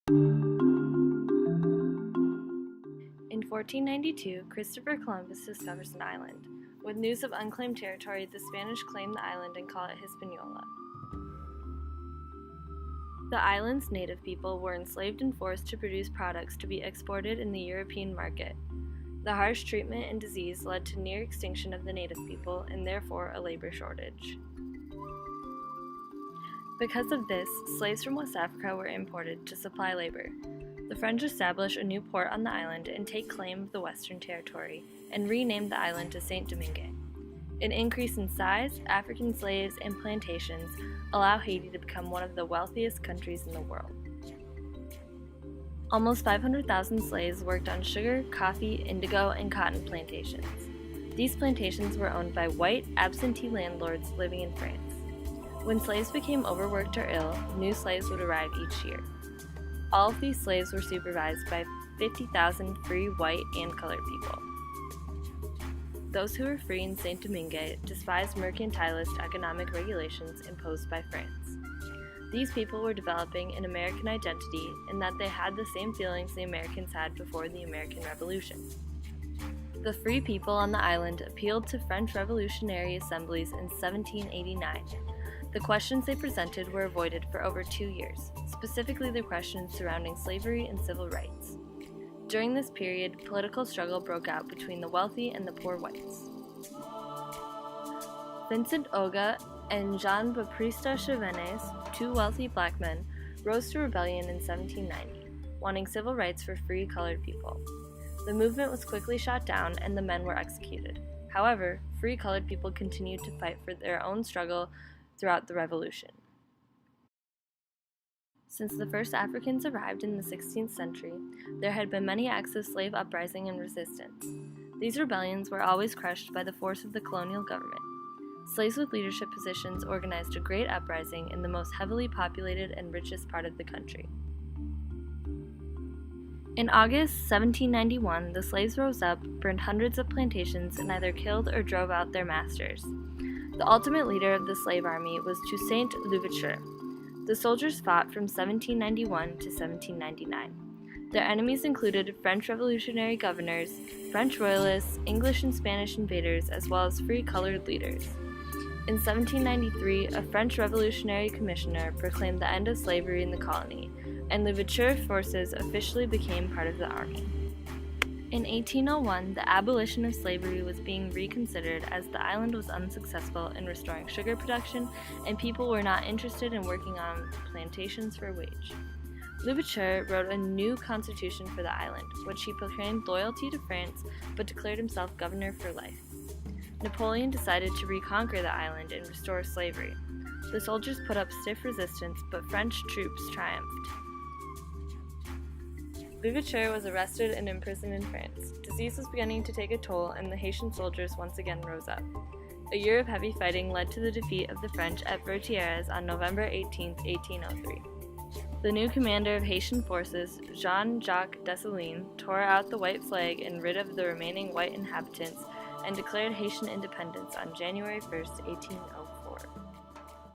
In 1492, Christopher Columbus discovers an island. With news of unclaimed territory, the Spanish claim the island and call it Hispaniola. The island's native people were enslaved and forced to produce products to be exported in the European market. The harsh treatment and disease led to near extinction of the native people and therefore a labor shortage. Because of this, slaves from West Africa were imported to supply labor. The French established a new port on the island and take claim of the Western Territory and renamed the island to Saint Domingue. An increase in size, African slaves, and plantations allow Haiti to become one of the wealthiest countries in the world. Almost 500,000 slaves worked on sugar, coffee, indigo, and cotton plantations. These plantations were owned by white, absentee landlords living in France. When slaves became overworked or ill, new slaves would arrive each year. All of these slaves were supervised by 50,000 free white and colored people. Those who were free in Saint Domingue despised mercantilist economic regulations imposed by France. These people were developing an American identity in that they had the same feelings the Americans had before the American Revolution. The free people on the island appealed to French revolutionary assemblies in 1789. The questions they presented were avoided for over 2 years, specifically the questions surrounding slavery and civil rights. During this period, political struggle broke out between the wealthy and the poor whites. Vincent Oga and Jean-Baptiste Chavannes, two wealthy black men, rose to rebellion in 1790, wanting civil rights for free colored people. The movement was quickly shot down and the men were executed. However, free colored people continued to fight for their own struggle throughout the Revolution. Since the first Africans arrived in the 16th century, there had been many acts of slave uprising and resistance. These rebellions were always crushed by the force of the colonial government. Slaves with leadership positions organized a great uprising in the most heavily populated and richest part of the country. In August 1791, the slaves rose up, burned hundreds of plantations, and either killed or drove out their masters. The ultimate leader of the slave army was Toussaint Louverture. The soldiers fought from 1791 to 1799. Their enemies included French revolutionary governors, French royalists, English and Spanish invaders, as well as free colored leaders. In 1793, a French revolutionary commissioner proclaimed the end of slavery in the colony, and Louverture forces officially became part of the army. In 1801, the abolition of slavery was being reconsidered as the island was unsuccessful in restoring sugar production and people were not interested in working on plantations for a wage. Louverture wrote a new constitution for the island, which he proclaimed loyalty to France but declared himself governor for life. Napoleon decided to reconquer the island and restore slavery. The soldiers put up stiff resistance, but French troops triumphed. Louverture was arrested and imprisoned in France. Disease was beginning to take a toll, and the Haitian soldiers once again rose up. A year of heavy fighting led to the defeat of the French at Vertières on November 18, 1803. The new commander of Haitian forces, Jean-Jacques Dessalines, tore out the white flag and rid of the remaining white inhabitants and declared Haitian independence on January 1, 1803.